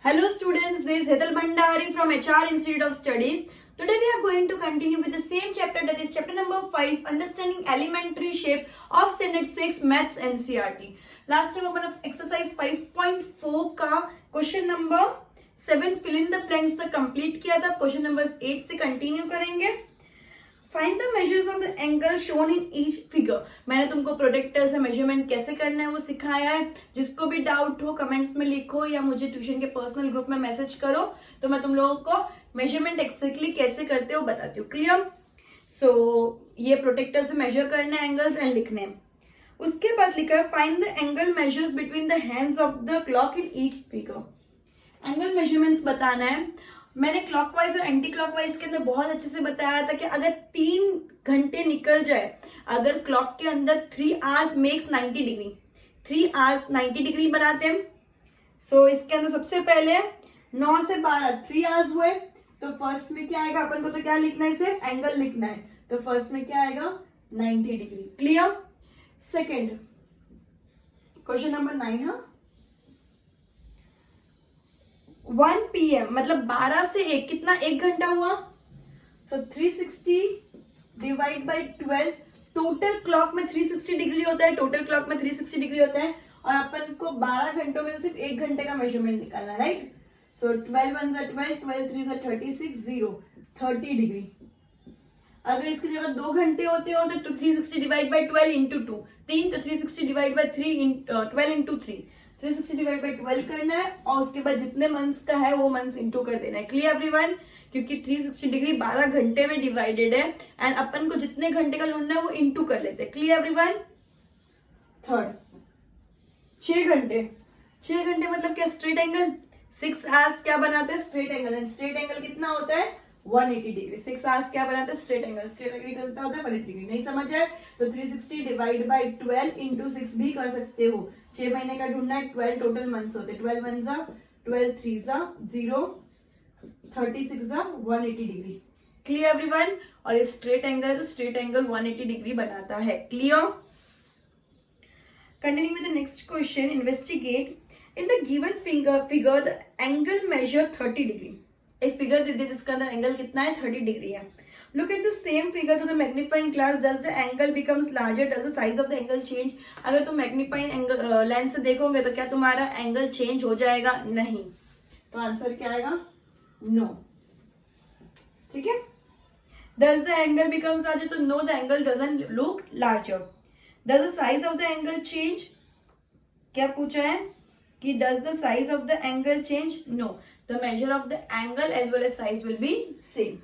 Hello students, this is Hetal Bhandari from HR Institute of Studies. Today we are going to continue with the same chapter, that is chapter number 5, Understanding Elementary Shape of Standard 6 Maths NCERT. Last time upon exercise 5.4 का question number 7 fill in the blanks तक complete किया था. Question number 8 से continue करेंगे. Find the measures of the angle shown in each figure. मैंने तुमको protector से measurement कैसे करना है वो सिखाया है. जिसको भी डाउट हो कमेंट में लिखो या मुझे ट्यूशन के पर्सनल ग्रुप में मैसेज करो तो मैं तुम लोगों को मेजरमेंट एक्सैक्टली कैसे करते हो बताती हूँ. क्लियर. सो ये प्रोटेक्टर से मेजर करना है एंगल्स एंड लिखने. उसके बाद लिखा है find the angle measures between the hands of the clock in each figure. Angle measurements बताना है. मैंने क्लॉकवाइज और एंटी क्लॉकवाइज के अंदर बहुत अच्छे से बताया था कि अगर 3 घंटे निकल जाए, अगर क्लॉक के अंदर 3 hours makes 90 degree, 3 hours 90 degree बनाते हैं. सो इसके अंदर सबसे पहले 9 से 12 3 आवर्स हुए. तो फर्स्ट में क्या आएगा, अपन को तो क्या लिखना है, सिर्फ एंगल लिखना है. तो फर्स्ट में क्या आएगा 90 degree. Clear. Second question number 9 है 1 PM मतलब 12 से 1 कितना, 1 घंटा हुआ. सो 360 डिवाइड बाई 12. टोटल क्लॉक में 360 डिग्री होता है, टोटल क्लॉक में 360 डिग्री होता है और अपन को 12 घंटों में सिर्फ 1 घंटे का मेजरमेंट निकालना है. राइट. सो 12 1 जा 12, 12 3 जा 36, 0 30 डिग्री. अगर इसकी जगह 2 घंटे होते हो तो 360 डिवाइड बाई 12 इंटू 2 3, तो 360 divide by 12 into 3 360 divide by 12 करना है और उसके बाद जितने मंथ्स का है वो मंथ्स इंटू कर देना है. Clear everyone. क्योंकि 360 डिग्री 12 घंटे में डिवाइडेड है एंड अपन को जितने घंटे का ढूंढना है वो इंटू कर लेते हैं. Clear everyone. थर्ड 6 घंटे. 6 घंटे मतलब क्या, स्ट्रेट एंगल. 6 आवर्स क्या बनाते हैं, straight angle. And straight angle कितना होता है 180 डिग्री. 6 आवर्स क्या बनाते हैं, स्ट्रेट एंगल. स्ट्रेट एंगल कितना होता है 180 डिग्री. नहीं समझ है तो 360 डिवाइड बाई 12 इंटू 6 भी कर सकते हो. 6 महीने का ढूंढना है, 12 टोटल मंथ्स होते हैं. 12 1 जा 12 3 जा 0 36 जा 180 डिग्री. Clear everyone. और ये स्ट्रेट एंगल है तो स्ट्रेट एंगल 180 डिग्री बनाता है. Clear. Continue with the next question. Investigate in the given figure the angle measure 30 degree. एक फिगर दे दी जिसका अंदर एंगल कितना है 30 डिग्री है. Look at the same figure to the magnifying glass. Does the angle becomes larger? Does the size of the angle change? अगर तुम magnifying angle lens से देखोगे तो क्या तुम्हारा एंगल चेंज हो जाएगा? नहीं. तो आंसर क्या आएगा, नो. ठीक है. Does the angle becomes larger? तो no, the angle doesn't look larger. Does the size of the angle change? क्या पूछा है कि does the size of the angle change? No. The measure of the angle as well as size will be same.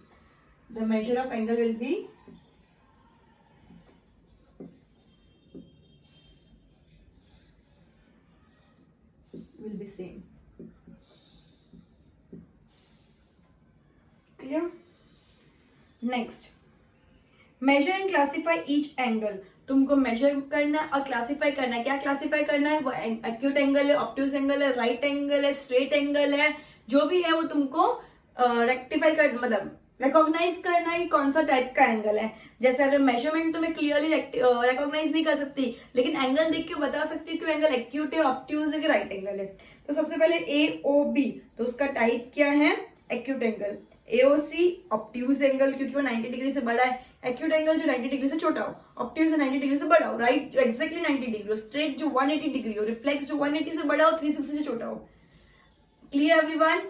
The measure of angle will be same. Clear? Next, measure and classify each angle. तुमको major करना है और classify करना है. क्या classify करना है, वो एक्यूट एंगल है, ऑब्ट्यूज एंगल है, राइट एंगल है, स्ट्रेट एंगल है, जो भी है वो तुमको रेक्टिफाई कर मतलब रिकॉग्नाइज करना है कि कौन सा टाइप का एंगल है. जैसे अगर मेजरमेंट तो मैं क्लियरली रिकॉग्नाइज नहीं कर सकती, लेकिन एंगल देख के बता सकती हूँ कि एंगल एक्यूट है, ऑब्ट्यूज है कि राइट एंगल है. तो सबसे पहले AOB, तो उसका टाइप क्या है, acute angle. AOC obtuse angle क्योंकि वो 90 डिग्री से बड़ा है. एक्यूट एंगल जो 90 डिग्री से छोटा हो, ऑब्ट्यूज 90 डिग्री से बड़ा हो, राइट जो एक्जैक्टली 90 डिग्री हो, स्ट्रेट जो 180 डिग्री हो, रिफ्लेक्स जो 180 से बड़ा हो, 360 से छोटा हो. Clear everyone.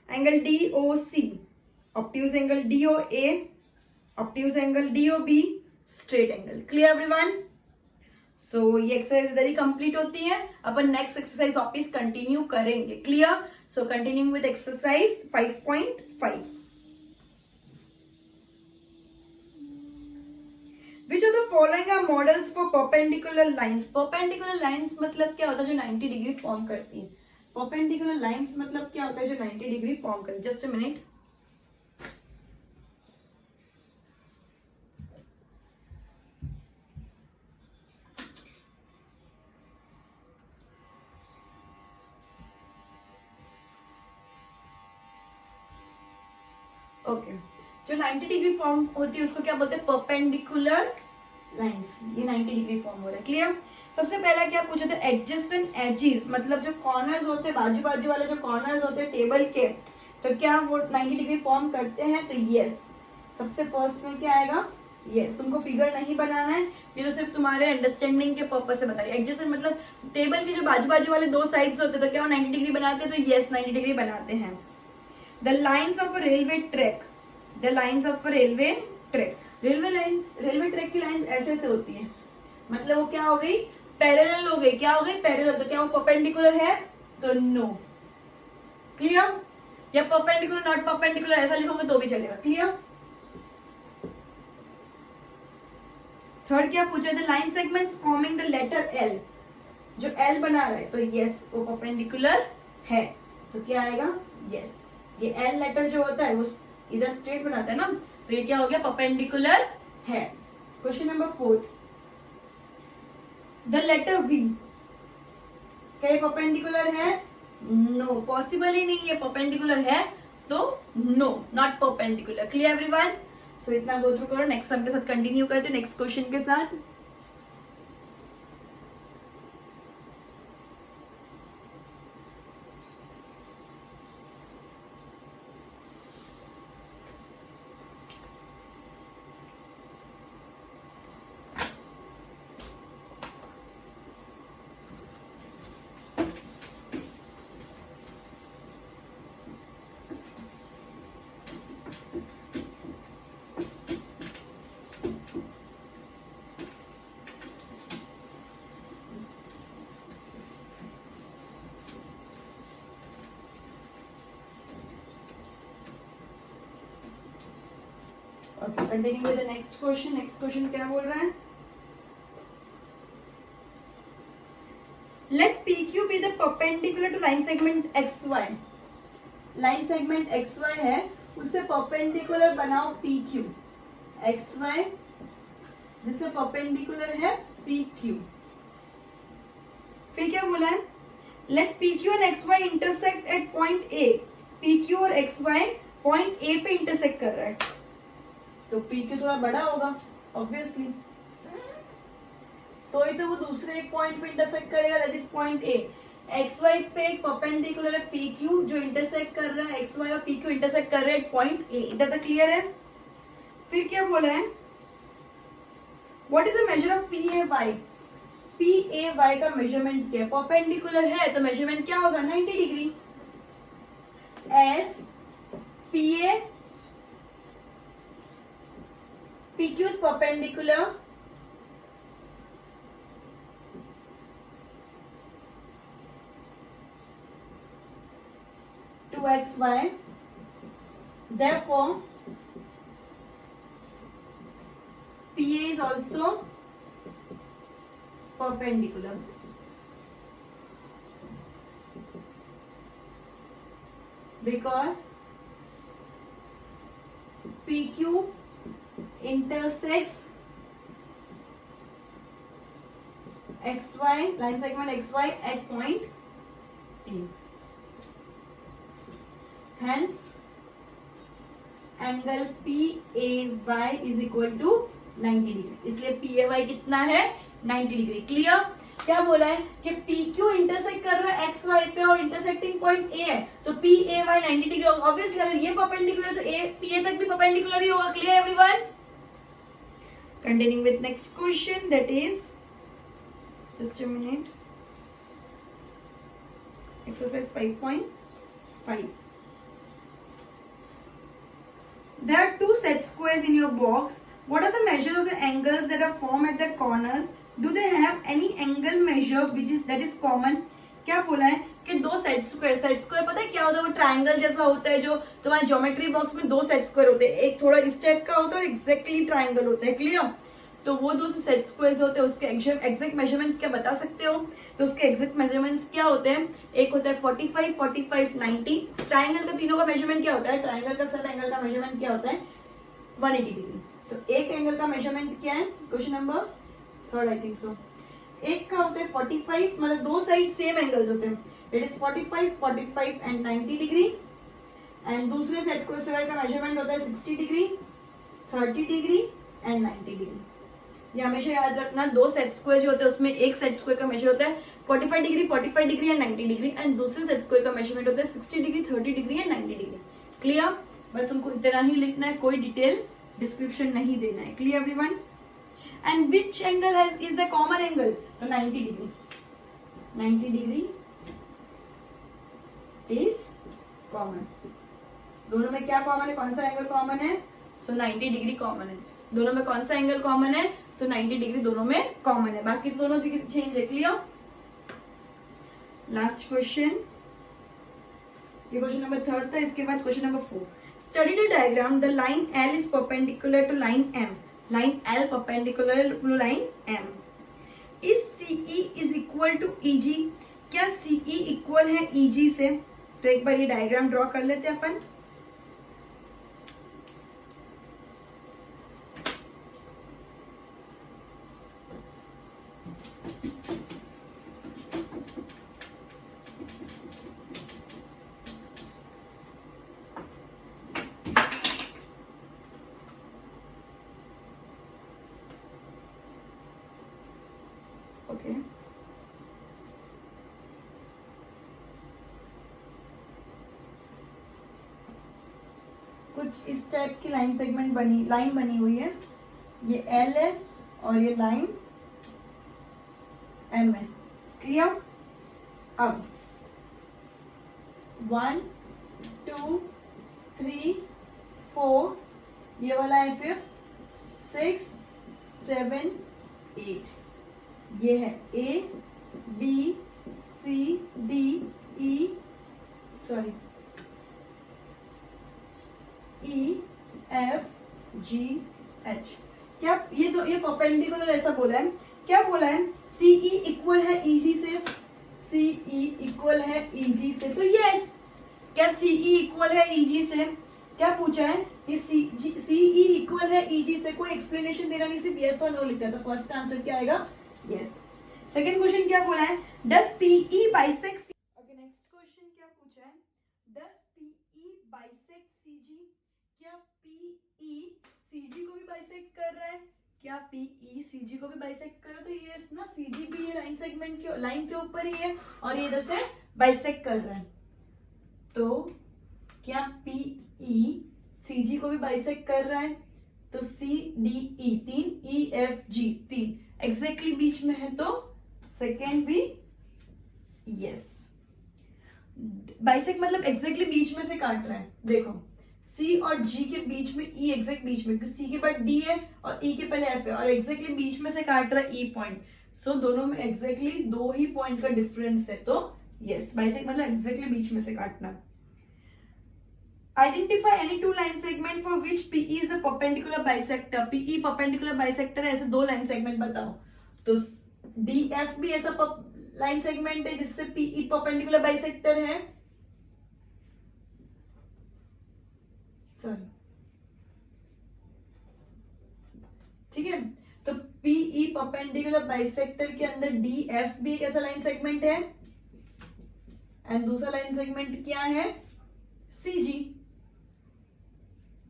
Angle DOC, obtuse angle DOA, obtuse angle DOB, straight angle. Clear everyone. So ये एक्सरसाइज इधर ही कंप्लीट होती है. अपन नेक्स्ट एक्सरसाइज वापिस कंटिन्यू करेंगे. Clear. So continuing with exercise 5.5. Which of the following are models for perpendicular lines? Perpendicular lines मतलब क्या होता है, जो 90 डिग्री फॉर्म करती है. परपेंडिकुलर लाइंस मतलब क्या होता है, जो 90 डिग्री फॉर्म करे. Just a minute. ओके. जो 90 डिग्री फॉर्म होती है उसको क्या बोलते हैं, परपेंडिकुलर लाइंस. ये 90 डिग्री फॉर्म हो रहा है. क्लियर. सबसे पहला क्या पूछा था, एडजेसेंट एजेस, मतलब जो कॉर्नर्स होते हैं, बाजू बाजू वाले जो कॉर्नर्स होते हैं टेबल के, तो क्या वो 90 डिग्री फॉर्म करते हैं, तो यस, सबसे फर्स्ट में क्या आएगा, यस। तुमको फिगर नहीं बनाना है, ये तो सिर्फ तुम्हारे अंडरस्टैंडिंग के पर्पज से बता रही है। एडजेसेंट मतलब टेबल के जो बाजू बाजू वाले दो साइड्स होते हैं, तो क्या वो 90 डिग्री बनाते हैं, तो यस 90 डिग्री बनाते हैं। The lines of a railway track, the lines of a railway track, railway track की लाइन्स ऐसे ऐसे होती है, मतलब वो क्या हो गई, पैरेलल हो गई, क्या हो गई, पैरेलल। तो क्या वो परपेंडिकुलर है, तो नो, क्लियर, या परपेंडिकुलर नॉट परपेंडिकुलर ऐसा लिखोगे तो भी चलेगा, क्लियर। थर्ड क्या पूछा था, line segments forming the letter L, जो एल बना रहा है, तो यस वो परपेंडिकुलर है, तो क्या आएगा, यस। ये एल लेटर जो होता है वो इधर स्ट्रेट बनाता है ना, तो ये क्या हो गया, परपेंडिकुलर है। Question number 4, the letter V, क्या ये परपेंडिकुलर है, नो, पॉसिबल ही नहीं है, परपेंडिकुलर है तो no, not perpendicular, clear everyone. So इतना गो थ्रू करो, नेक्स्ट सम के साथ कंटिन्यू करते हैं, नेक्स्ट क्वेश्चन के साथ। Okay, continuing with the next question. Next question क्या बोल रहा है? Let PQ be the perpendicular to line segment XY. Line segment XY है, उससे perpendicular बनाओ PQ. XY जिससे perpendicular है PQ. फिर क्या बोला है? Let PQ and XY intersect at point A. PQ और XY point A पे intersect कर रहा है, तो PQ थोड़ा बड़ा होगा ऑब्वियसली, तो ही तो वो दूसरे एक पॉइंट पे इंटरसेक्ट करेगा, that is point A. XY पे एक परपेंडिकुलर है PQ जो इंटरसेक्ट कर रहा है, XY और PQ इंटरसेक्ट कर रहे हैं पॉइंट A, इधर तक क्लियर है। फिर क्या बोला है, what is the measure of PAY, PAY का मेजरमेंट क्या है, परपेंडिकुलर है तो मेजरमेंट क्या होगा, 90 degree, S PQ is perpendicular to XY, therefore PA is also perpendicular. Because PQ intersects XY, line segment XY at point A. Hence, angle PAY is equal to 90 degree, इसलिए PAY कितना है, 90 degree, clear. क्या बोला है कि PQ intersect कर रहा है XY पे और इंटरसेक्टिंग पॉइंट A है, तो PAY 90 डिग्री होगा, ऑब्वियसली अगर ये परपेंडिकुलर है तो PA तक भी परपेंडिकुलर ही होगा, clear everyone. Continuing with next question, that is, just a minute, exercise 5.5. There are two set squares in your box. What are the measures of the angles that are formed at the corners? Do they have any angle measure that is common? क्या बोला है कि दो set square पता है क्या होता है, वो ट्रायंगल जैसा होता है, जो तुम्हारे ज्योमेट्री बॉक्स में दो सेट स्क्वायर होते हैं, एक थोड़ा इस टाइप का होता है और एग्जैक्टली ट्रायंगल होता है, क्लियर। तो वो दो सेट स्क्वायर्स होते हैं, उसके एग्जैक्ट मेजरमेंट्स क्या बता सकते हो, तो उसके एग्जैक्ट मेजरमेंट्स क्या होते हैं, एक होता है 45, 45, 90। ट्रायंगल का तीनों का मेजरमेंट क्या होता है, ट्रायंगल का सब एंगल का मेजरमेंट क्या होता है, 180 डिग्री। तो एक एंगल का मेजरमेंट क्या है, question number 3 I think so, एक का होता है 45, मतलब दो साइड सेम एंगल्स होते हैं, it is 45, 45 and 90 degree. And दूसरे सेट को का मेजरमेंट होता है 60 डिग्री, 30 डिग्री एंड 90 डिग्री। ये हमेशा याद रखना, दो सेट स्क्वायर जो होते हैं उसमें एक सेट स्क्वायर का मेजर होता है 45 degree, 45 degree and 90 degree, and दूसरे सेट स्क्वायर का मेजरमेंट होता है 60 degree, 30 degree and 90 degree. Clear? बस तुमको इतना ही लिखना है, कोई डिटेल डिस्क्रिप्शन नहीं देना है। Clear everyone? And which angle has is the common angle? तो 90 डिग्री, 90 डिग्री इज कॉमन। दोनों में क्या कॉमन है? कौन सा एंगल कॉमन है? सो 90 डिग्री कॉमन है। दोनों में कौन सा एंगल कॉमन है? सो 90 डिग्री दोनों में कॉमन है, बाकी तो दोनों चेंज है। क्लियर? लास्ट क्वेश्चन, ये क्वेश्चन नंबर 3 था। इसके बाद question number 4, study the diagram, the line L is perpendicular to line M, line L perpendicular to line M, is CE is equal to EG, क्या CE equal है EG से? तो एक बार ये डायग्राम ड्रॉ कर लेते हैं अपन। ओके, कुछ इस टाइप की लाइन बनी हुई है। ये L है और ये लाइन M है। क्लियर? अब 1 2 3 4 ये वाला है 5 6 7 8, ये है A B C D E F G H। क्या ये परपेंडिकुलर ऐसा बोला है? क्या बोला है? CE इक्वल है EG से, CE इक्वल है EG से, तो यस। क्या CE इक्वल है EG से? क्या पूछा है? ये CE इक्वल है EG से, कोई एक्सप्लेनेशन देना नहीं, सिर्फ यस और नो लिखना है। तो फर्स्ट आंसर क्या आएगा? यस। सेकेंड क्वेश्चन क्या बोला है? डस PE bisect. Okay, next question क्या पूछा है? डस PE बाइसेक्ट CG, क्या PE CG को भी बाइसेक्ट कर रहा है? क्या PE CG को भी बाइसेक्ट कर रहा है? तो ये ना CG भी ये लाइन के ऊपर ही है और ये इधर से बाइसेक्ट कर रहा है। तो क्या PE CG को भी बाइसेक्ट कर रहा है? तो CDE 3, EFG 3 एग्जैक्टली बीच में है, तो सेकेंड भी यस। बाइसेक्ट मतलब एग्जैक्टली बीच में से काट रहा है। देखो C और G के बीच में E एग्जैक्ट बीच में, क्योंकि C के बाद D है और E के पहले F है और एग्जैक्टली बीच में से काट रहा है E पॉइंट। सो दोनों में एग्जैक्टली 2 ही पॉइंट का डिफरेंस है, तो यस, बाइसेक्ट मतलब एग्जैक्टली बीच में से काटना। Identify any two line segment for which PE is the perpendicular bisector. PE perpendicular bisector है, ऐसे 2 लाइन सेगमेंट बताओ। तो DF भी ऐसा लाइन सेगमेंट है जिससे PE परपेंडिकुलर बाइसेक्टर है। सॉरी, ठीक है। तो PE परपेंडिकुलर बाइसेक्टर के अंदर DF भी एक ऐसा लाइन सेगमेंट है, एंड दूसरा लाइन सेगमेंट क्या है? CG।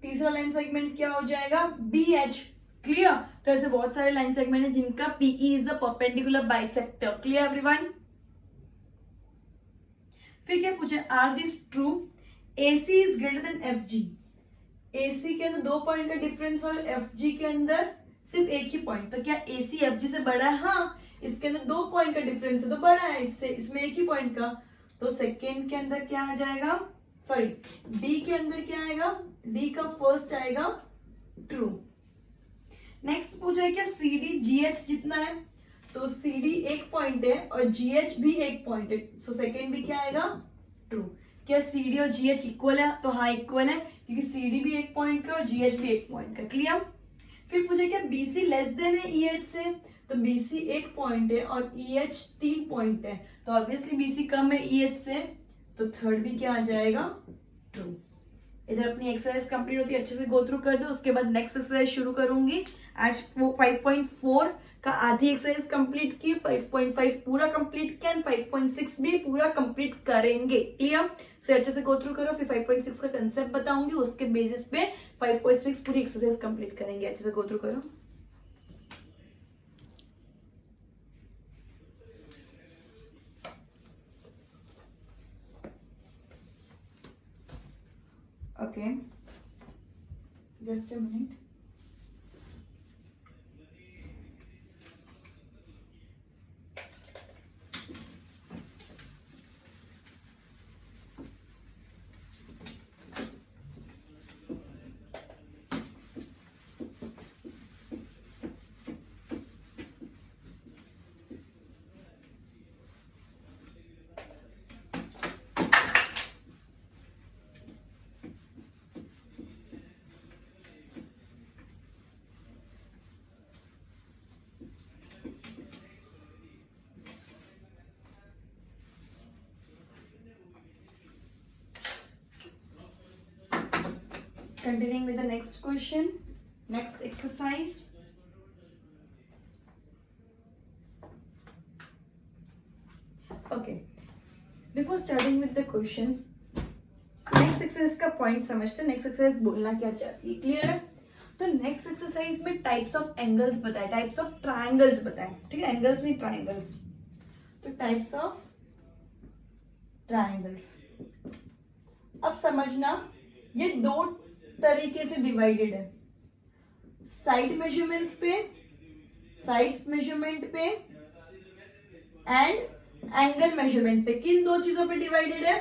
तीसरा लाइन सेगमेंट क्या हो जाएगा? BH। क्लियर? तो ऐसे बहुत सारे लाइन सेगमेंट है जिनका PE is the perpendicular bisector. Clear everyone? फिर क्या पूछे? Are this true? AC is greater than FG। AC के अंदर 2 पॉइंट का डिफरेंस और FG के अंदर सिर्फ एक ही पॉइंट, तो क्या AC FG से बड़ा है? हाँ, इसके अंदर 2 पॉइंट का डिफरेंस है तो बड़ा है इससे, इसमें एक ही पॉइंट का। तो सेकेंड के अंदर क्या आ जाएगा? सॉरी, D के अंदर क्या आएगा? D का फर्स्ट आएगा ट्रू। नेक्स्ट पूछा है क्या CD GH जितना है? तो CD एक पॉइंट है और GH भी एक पॉइंट है, सो सेकेंड भी क्या आएगा? ट्रू। क्या CD और GH इक्वल है? तो हाँ इक्वल है, क्योंकि CD भी एक पॉइंट का और GH भी एक पॉइंट का। क्लियर? फिर पूछे क्या BC लेस देन है EH से? तो BC एक पॉइंट है और EH 3 पॉइंट है, तो ऑब्वियसली BC कम है EH से, तो थर्ड भी क्या आ जाएगा? ट्रू। इधर अपनी एक्सरसाइज कंप्लीट होती है, अच्छे से गो थ्रू कर दो, उसके बाद नेक्स्ट एक्सरसाइज शुरू करूंगी। आज वो 5.4 का आधी एक्सरसाइज कंप्लीट की, 5.5 पूरा कंप्लीट किया, 5.6 भी पूरा कंप्लीट करेंगे। क्लियर? सो अच्छे से गो थ्रू करो, फिर 5.6 का कंसेप्ट बताऊंगी, उसके बेसिस पे 5.6 पूरी एक्सरसाइज कंप्लीट करेंगे। अच्छे से गो थ्रू करो। Okay, just a minute. Continuing with the next question, next exercise. Okay, before starting with the questions, next exercise का पॉइंट समझते हैं. नेक्स्ट एक्सरसाइज बोलना क्या चाहती है, क्लियर है? तो नेक्स्ट एक्सरसाइज में टाइप्स ऑफ एंगल्स बताए, टाइप्स ऑफ ट्रायंगल्स बताए. ठीक है, एंगल्स नहीं ट्रायंगल्स. तो टाइप्स ऑफ ट्रायंगल्स. अब समझना, ये दो तरीके से डिवाइडेड है. साइड मेजरमेंट्स पे, साइड्स मेजरमेंट पे एंड एंगल मेजरमेंट पे. किन दो चीजों पे डिवाइडेड है?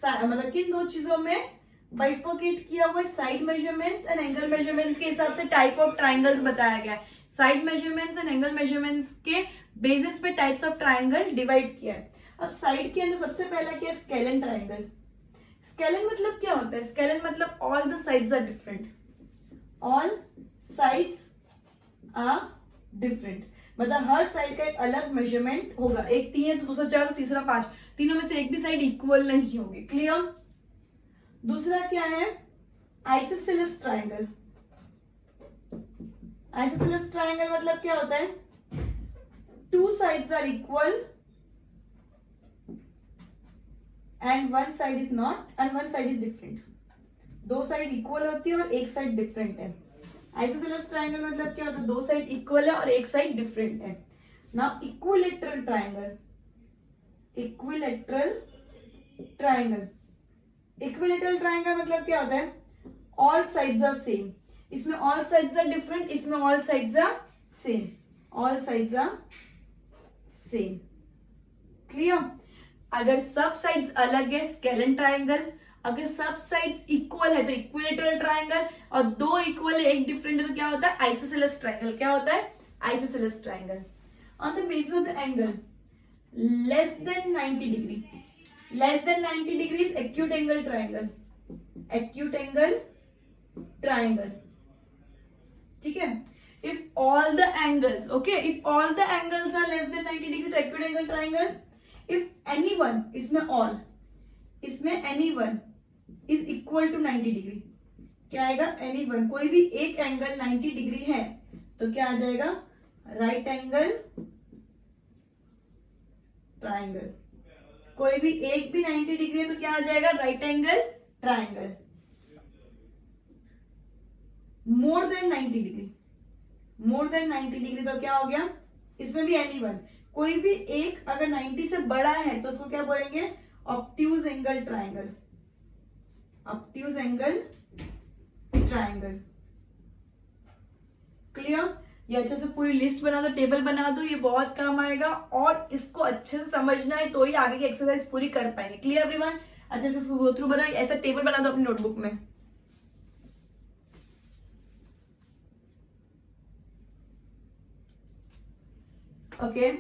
मतलब किन दो चीजों में बाइफर्केट किया हुआ है? Side measurements and angle measurements के हिसाब से टाइप ऑफ ट्रायंगल्स बताया गया है. Side measurements and angle measurements के बेसिस पे टाइप्स ऑफ ट्रायंगल डिवाइड किया है. अब साइड के अंदर सबसे पहला क्या है? Scalene triangle. स्केलन मतलब क्या होता है? स्केलन मतलब all the sides are different. All sides are different, मतलब हर साइड का एक अलग मेजरमेंट होगा. एक 3 है तो दूसरा 4 तो तीसरा 5. तीनों में से एक भी साइड इक्वल नहीं होगी. क्लियर? दूसरा क्या है? Isosceles triangle. आइसोसेलेस ट्रायंगल मतलब क्या होता है? 2 sides are equal and 1 side is not and 1 side is different. 2 side equal होती है और एक साइड डिफरेंट है. आइसोसेलेस ट्रायंगल मतलब क्या होता है? 2 साइड इक्वल है और एक साइड डिफरेंट है. Now equilateral triangle. Equilateral triangle. Equilateral triangle मतलब क्या होता है? All sides are same. इसमें ऑल साइड्स आर डिफरेंट, इसमें all sides are same. All sides are same. Clear? अगर सब साइड्स अलग है, स्केलन ट्रायंगल. अगर सब साइड्स इक्वल है तो इक्विलैटरल ट्रायंगल. और 2 इक्वल है, एक डिफरेंट है तो क्या होता है? Isosceles triangle. क्या होता है? Isosceles triangle. On the basis of the angle less than 90 degree. Less than 90 degree is acute angle triangle. Acute angle triangle. ठीक है? If all the angles, okay, if all the angles are less than 90 degree, तो acute angle triangle. If anyone, इसमें anyone is equal to 90 degree, क्या आएगा? anyone, कोई भी एक angle 90 degree है तो क्या आ जाएगा? Right angle triangle. कोई भी एक भी 90 डिग्री है तो क्या आ जाएगा? Right angle triangle. मोर देन 90 डिग्री, मोर देन 90 डिग्री तो क्या हो गया? इसमें भी एनीवन. कोई भी एक अगर 90 से बड़ा है तो उसको क्या बोलेंगे? Obtuse angle triangle. Obtuse angle triangle. Clear? ये अच्छे से पूरी लिस्ट बना दो, टेबल बना दो, ये बहुत काम आएगा. और इसको अच्छे से समझना है तो ही आगे की एक्सरसाइज पूरी कर पाएंगे. Clear everyone? अच्छे से गो थ्रू बनाओ, ऐसा टेबल बना दो अपनी नोटबुक में. Okay,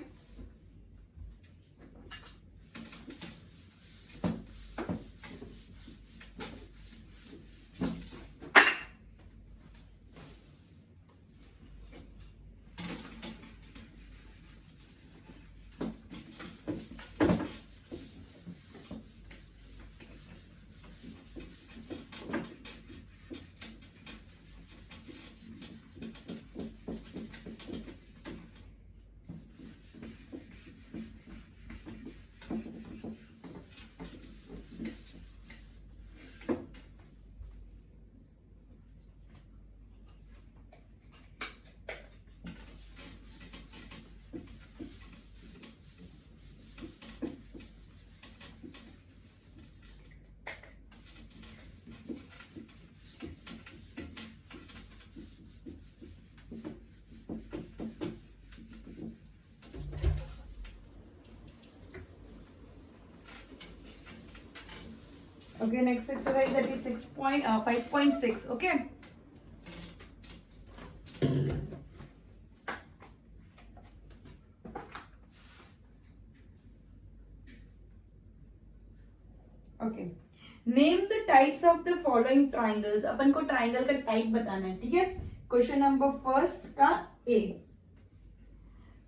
Okay, next exercise, that is 5.6. Okay. Okay. Name the types of the following triangles. अपन को ट्राइंगल का टाइप बताना है, ठीक है. क्वेश्चन नंबर फर्स्ट का A.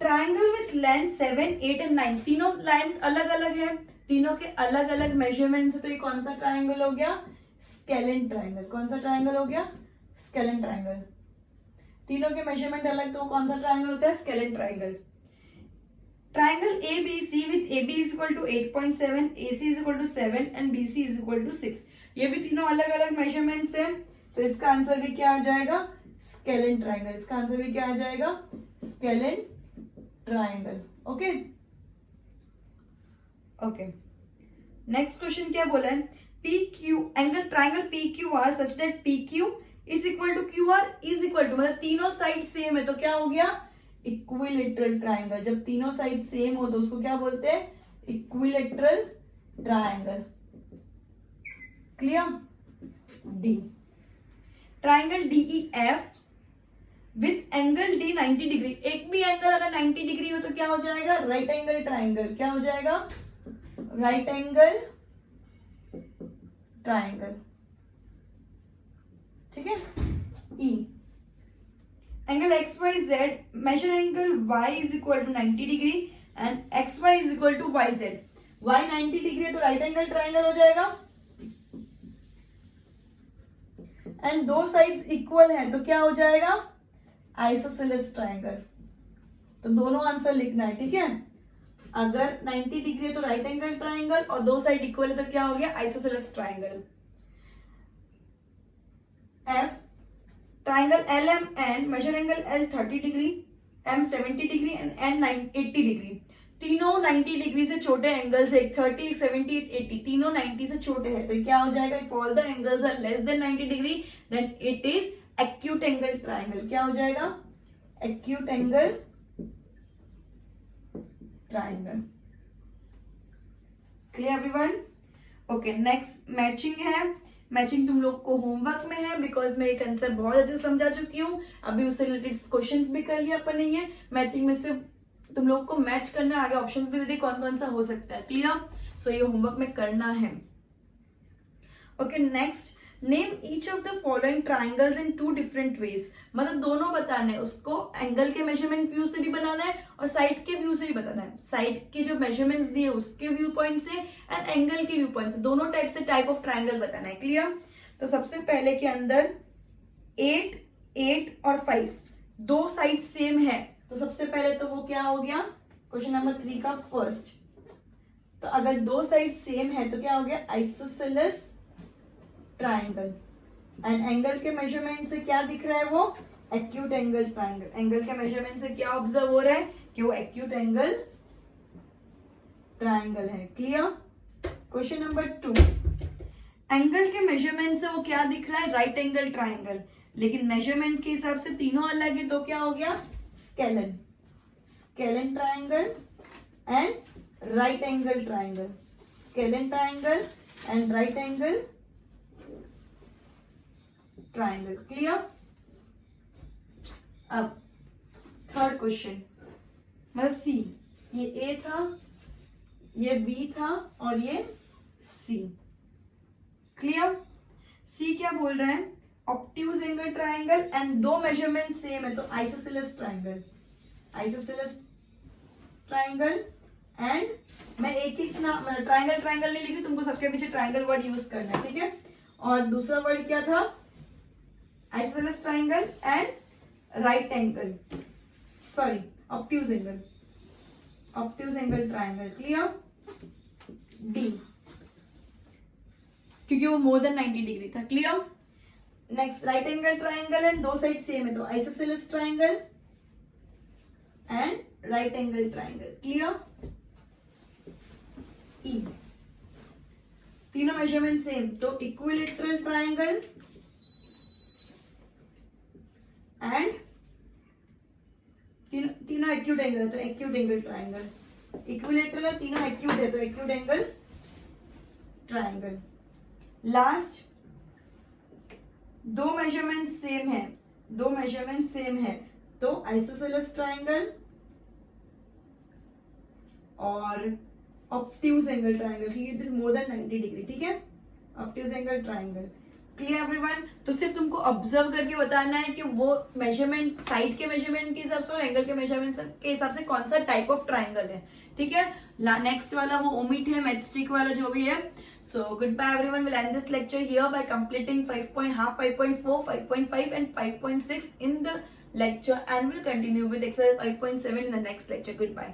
Triangle with length 7, 8 and 9. तीनों लेंथ अलग अलग है, तीनों के अलग अलग मेजरमेंट है. तो ये कौन सा ट्राइंगल हो गया? Scalene triangle. कौन सा ट्राइंगल हो गया? Scalene triangle. तीनों के मेजरमेंट अलग, तो कौन सा ट्राइंगल होता है? Scalene triangle. Triangle ABC with AB is equal to 8.7, AC is equal to 7 and BC is equal to 6. ये भी तीनों अलग अलग मेजरमेंट्स हैं, तो इसका आंसर भी क्या आ जाएगा? Scalene triangle. इसका आंसर भी क्या आ जाएगा? Scalene triangle. Okay okay. Next question क्या बोला है? PQ angle triangle PQR such that PQ is equal to QR is equal to, मतलब तीनों साइड सेम है तो क्या हो गया? Equilateral triangle. जब तीनों साइड सेम हो तो उसको क्या बोलते हैं? Equilateral triangle. Clear? D. Triangle DEF with angle D 90 degree. एक भी एंगल अगर 90 डिग्री हो तो क्या हो जाएगा? Right angle triangle. क्या हो जाएगा? Right angle triangle. ठीक है. E. Angle XYZ, measure angle Y is equal to 90 degree and XY is equal to YZ. Y 90 degree है तो राइट एंगल ट्राइंगल हो जाएगा. एंड दो साइड्स इक्वल है तो क्या हो जाएगा? Isosceles triangle. तो दोनों आंसर लिखना है, ठीक है. अगर 90 डिग्री है तो राइट एंगल ट्राइंगल और दो साइड इक्वल है तो क्या हो गया? Isosceles triangle. F. Triangle LMN, measure angle L 30 degree, M 70 degree and N 80 degree. तीनों 90 डिग्री से छोटे एंगल्स है. 30, 70, 80 तीनों 90 से छोटे हैं तो क्या हो जाएगा? If all the angles are less than 90 degree then it is acute angle triangle. क्या हो जाएगा? Acute angle triangle. Clear everyone? Okay. Next matching है. मैचिंग तुम लोग को होमवर्क में है बिकॉज मैं ये कंसेप्ट बहुत अच्छे से समझा चुकी हूँ. अभी उससे रिलेटेड क्वेश्चंस भी कर लिया अपन ने. मैचिंग में सिर्फ तुम लोग को मैच करना, आगे ऑप्शंस भी दे दी कौन कौन सा हो सकता है. क्लियर? सो ये होमवर्क में करना है. Okay. Next, name each of the following triangles in 2 different ways. मतलब दोनों बताना है उसको. एंगल के मेजरमेंट व्यू से भी बनाना है और साइड के व्यू से भी बताना है. साइड के जो मेजरमेंट्स दिए उसके व्यू पॉइंट से एंड एंगल के व्यू पॉइंट से, दोनों टाइप से टाइप ऑफ ट्राइंगल बताना है. क्लियर? तो सबसे पहले के अंदर 8, 8 और 5 दो साइड सेम है तो सबसे पहले तो वो क्या हो गया? क्वेश्चन नंबर 3 का फर्स्ट. तो अगर दो साइड सेम है तो क्या हो गया? Isosceles triangle. एंड एंगल के मेजरमेंट से क्या दिख रहा है? वो एक्यूट एंगल ट्राइंगल. एंगल के मेजरमेंट से क्या ऑब्जर्व हो रहा है? कि वो एक्यूट एंगल ट्राइंगल है. क्लियर? Question number 2. एंगल के मेजरमेंट से वो क्या दिख रहा है? Right angle triangle. लेकिन मेजरमेंट के हिसाब से तीनों अलग है तो क्या हो गया? Scalene. Scalene triangle and right angle triangle. Scalene triangle and right angle triangle. Clear? अब थर्ड क्वेश्चन, मतलब सी. ये ए था, ये बी था और ये सी. क्लियर? सी क्या बोल रहा है? ऑब्ट्यूज एंगल ट्राइंगल एंड दो मेजरमेंट सेम है तो isosceles triangle. Isosceles triangle and मैं एक ही ट्राइंगल ट्राइंगल नहीं लिखी, तुमको सबके पीछे ट्राइंगल वर्ड यूज करना है. ठीक है? और दूसरा वर्ड क्या था? Isosceles triangle and right angle, sorry obtuse angle. Obtuse angle triangle. Clear? D, क्योंकि वो मोर देन 90 डिग्री था. Clear? Next, right angle triangle and दो साइड सेम है तो isosceles triangle and right angle triangle. Clear? E, तीनों measurement same तो equilateral triangle and तीनों acute angle है तो एक्यूट एंगल ट्राइंगल. इक्विलेटरल है, तीनों एक्यूट है तो एक्यूट एंगल ट्राइंगल. लास्ट दो मेजरमेंट सेम है तो आइसोसेलेस ट्राइंगल और ऑब्ट्यूज एंगल ट्राइंगल, ठीक है, it is more than 90 degree, ठीक है, obtuse angle triangle. Clear everyone? तो सिर्फ तुमको ऑब्जर्व करके बताना है कि वो मेजरमेंट साइड के मेजरमेंट के हिसाब से और एंगल के मेजरमेंट के हिसाब से कौन सा टाइप ऑफ ट्राइंगल है, ठीक है। नेक्स्ट वाला वो ओमिट है, मैचस्टिक वाला जो भी है। So good bye everyone, will end this lecture here by completing 5.4, 5.5 and 5.6 in the lecture, and we'll continue with exercise 5.7 in the next lecture. Goodbye.